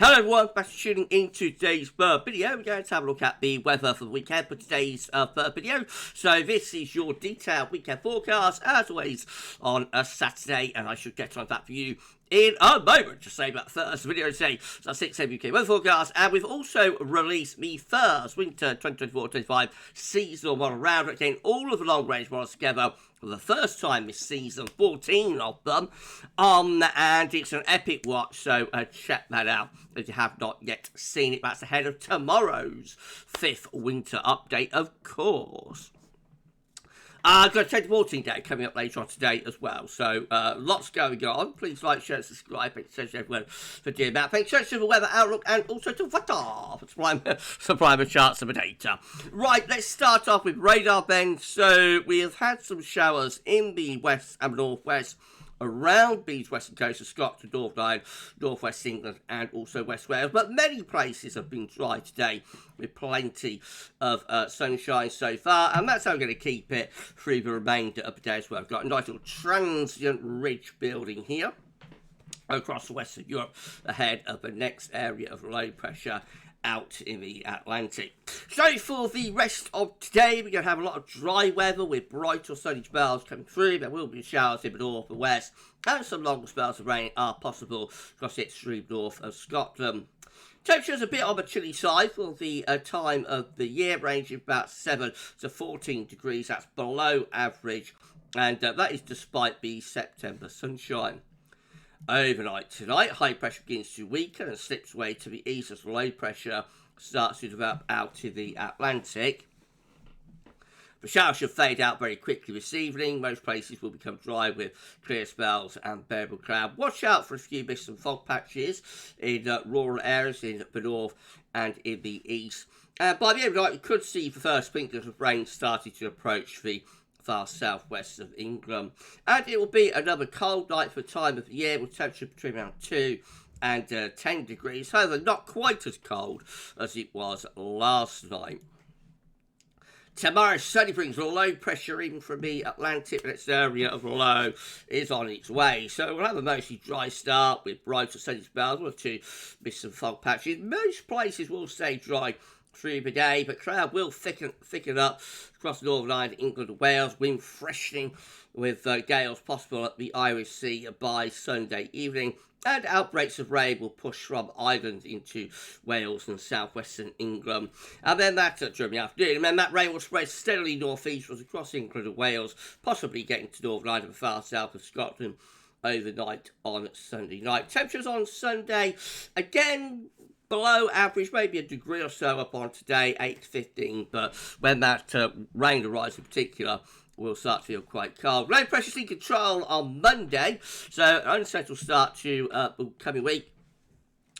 Hello everyone, thanks for tuning in to today's bird video. We're going to have a look at the weather for the weekend for today's bird video. So this is your detailed weekend forecast, as always, on a Saturday, and I should get on that for you in a moment. Just say about the first video today. So 6 UK weather forecast, and we've also released the first winter 2024-25 seasonal model roundup, getting all of the long range models together for the first time this season, 14 of them, and it's an epic watch, so check that out if you have not yet seen it. That's ahead of tomorrow's 5th winter update, of course. I've got a 14 day coming up later on today as well, so lots going on. Please like, share, subscribe. Thanks so much everyone for doing that. Thanks so much to the weather outlook and also to Vatar for supplying the charts and the data. Right, let's start off with radar then. So we have had some showers in the west and northwest, around the western coast of Scotland, Northern Ireland, northwest England, and also West Wales. But many places have been dry today, with plenty of sunshine so far, and that's how we're going to keep it through the remainder of the day as well. We've got a nice little transient ridge building here across the west of Europe, ahead of the next area of low pressure out in the Atlantic. So for the rest of today, we're going to have a lot of dry weather with bright or sunny spells coming through. There will be showers in the north and west, and some longer spells of rain are possible across the extreme north of Scotland. Temperatures a bit on the chilly side for the time of the year, ranging about 7 to 14 degrees. That's below average, and that is despite the September sunshine. Overnight tonight, high pressure begins to weaken and slips away to the east as low pressure starts to develop out to the Atlantic. The showers should fade out very quickly this evening. Most places will become dry with clear spells and variable cloud. Watch out for a few mist and fog patches in rural areas in the north and in the east. By the end of the night, we could see the first sprinkles of rain starting to approach the far southwest of England, and it will be another cold night for the time of the year, with temperature between around 2 and 10 degrees. However, not quite as cold as it was last night. Tomorrow, sunny brings low pressure even from the Atlantic. The next area of low is on its way, so we'll have a mostly dry start with bright or sunny spells, 1 or 2 mist and fog patches. Most places will stay dry through the day, but cloud will thicken up across Northern Ireland, England and Wales. Wind freshening with gales possible at the Irish Sea by Sunday evening, and outbreaks of rain will push from Ireland into Wales and southwestern England. And then that during the afternoon, and then that rain will spread steadily northeastwards across England and Wales, possibly getting to Northern Ireland and far south of Scotland overnight on Sunday night. Temperatures on Sunday, again, below average, maybe a degree or so up on today, 8 to 15, but when that rain arrives in particular, we'll start to feel quite cold. Low pressure's in control on Monday, so an unsettled start to the coming week.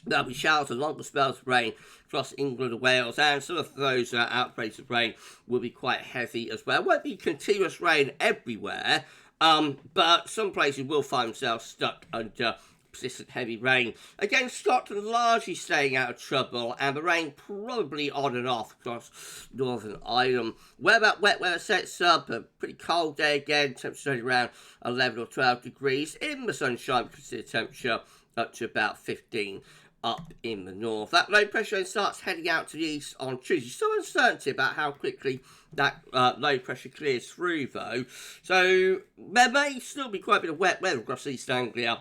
There'll be showers and longer spells of rain across England and Wales, and some of those outbreaks of rain will be quite heavy as well. Won't be continuous rain everywhere, but some places will find themselves stuck under persistent heavy rain. Again, Scotland largely staying out of trouble, and the rain probably on and off across Northern Ireland. Where that wet weather sets up, a pretty cold day again, temperature only around 11 or 12 degrees. In the sunshine, we can see the temperature up to about 15 up in the north. That low pressure then starts heading out to the east on Tuesday. Some uncertainty about how quickly that low pressure clears through, though. So there may still be quite a bit of wet weather across East Anglia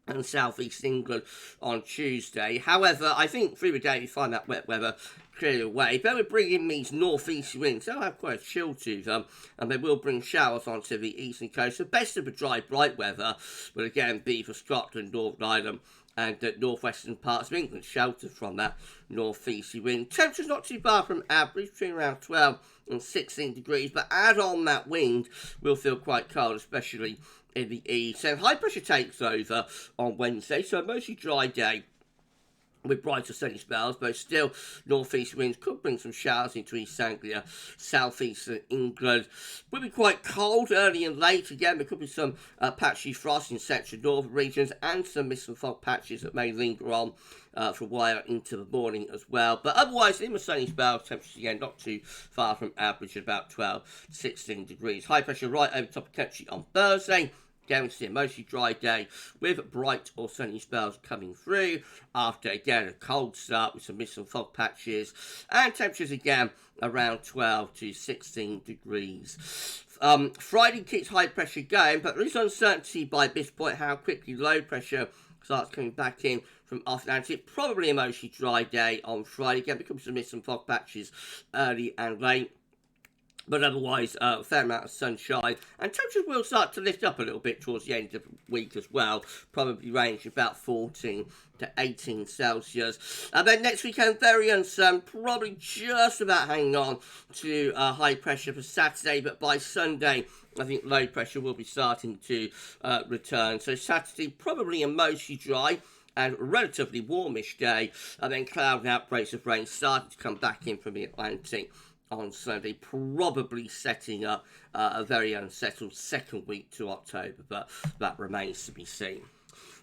and southeast England on Tuesday. However, I think through the day we find that wet weather clear away. But we're bringing these northeast winds. They'll have quite a chill to them, and they will bring showers onto the eastern coast. The best of the dry, bright weather will again be for Scotland, Northern Ireland, and northwestern parts of England, sheltered from that northeasterly wind. Temperature's not too far from average, between around 12 and 16 degrees, but add on that wind, we'll feel quite cold, especially in the east. And high pressure takes over on Wednesday, so a mostly dry day with brighter sunny spells, but still northeast winds could bring some showers into East Anglia, southeastern England. Will be quite cold early and late. Again, there could be some patchy frost in central northern regions, and some mist and fog patches that may linger on for a while into the morning as well. But otherwise, in the sunny spells, temperatures again not too far from average at about 12 to 16 degrees. High pressure right over top of the country on Thursday. Again, we see a mostly dry day with bright or sunny spells coming through after, again, a cold start with some mist and fog patches. And temperatures, again, around 12 to 16 degrees. Friday keeps high pressure going, but there is uncertainty by this point how quickly low pressure starts coming back in from off Atlantic. Probably a mostly dry day on Friday. Again, becomes some mist and fog patches early and late. But otherwise, a fair amount of sunshine. And temperatures will start to lift up a little bit towards the end of the week as well. Probably range about 14 to 18 Celsius. And then next weekend, very uncertain. Probably just about hanging on to high pressure for Saturday. But by Sunday, I think low pressure will be starting to return. So Saturday, probably a mostly dry and relatively warmish day. And then cloud and outbreaks of rain starting to come back in from the Atlantic on Sunday, probably setting up a very unsettled second week to October, but that remains to be seen.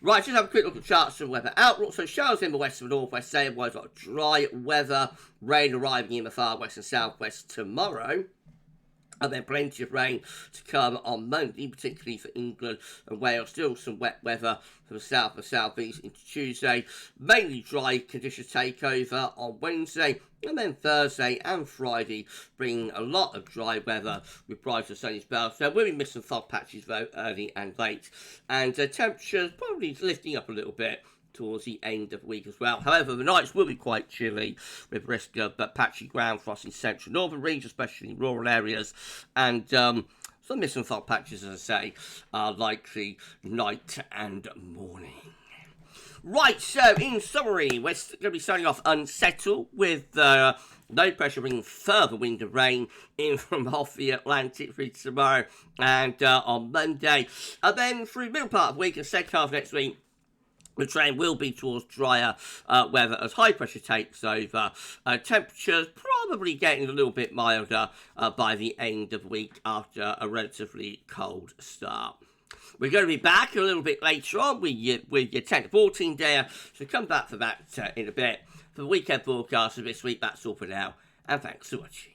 Right, just have a quick look at charts and weather outlook. So showers in the west and northwest today, otherwise got dry weather, rain arriving in the far west and southwest tomorrow. And then plenty of rain to come on Monday, particularly for England and Wales. Still some wet weather from the south and southeast into Tuesday. Mainly dry conditions take over on Wednesday. And then Thursday and Friday bring a lot of dry weather with bright and sunny spells. There will be mist and fog patches though early and late. And temperatures probably lifting up a little bit towards the end of the week as well. However, the nights will be quite chilly with risk of patchy ground frost in central northern regions, especially in rural areas. And some mist and fog patches, as I say, are likely night and morning. Right, so in summary, we're going to be starting off unsettled with low pressure bringing further wind and rain in from off the Atlantic through tomorrow and on Monday. And then through the middle part of the week and second half of next week, the trend will be towards drier weather as high pressure takes over. Temperatures probably getting a little bit milder by the end of the week after a relatively cold start. We're going to be back a little bit later on with your 10 to 14 day, so come back for that in a bit. For the weekend forecast of this week, that's all for now, and thanks for watching.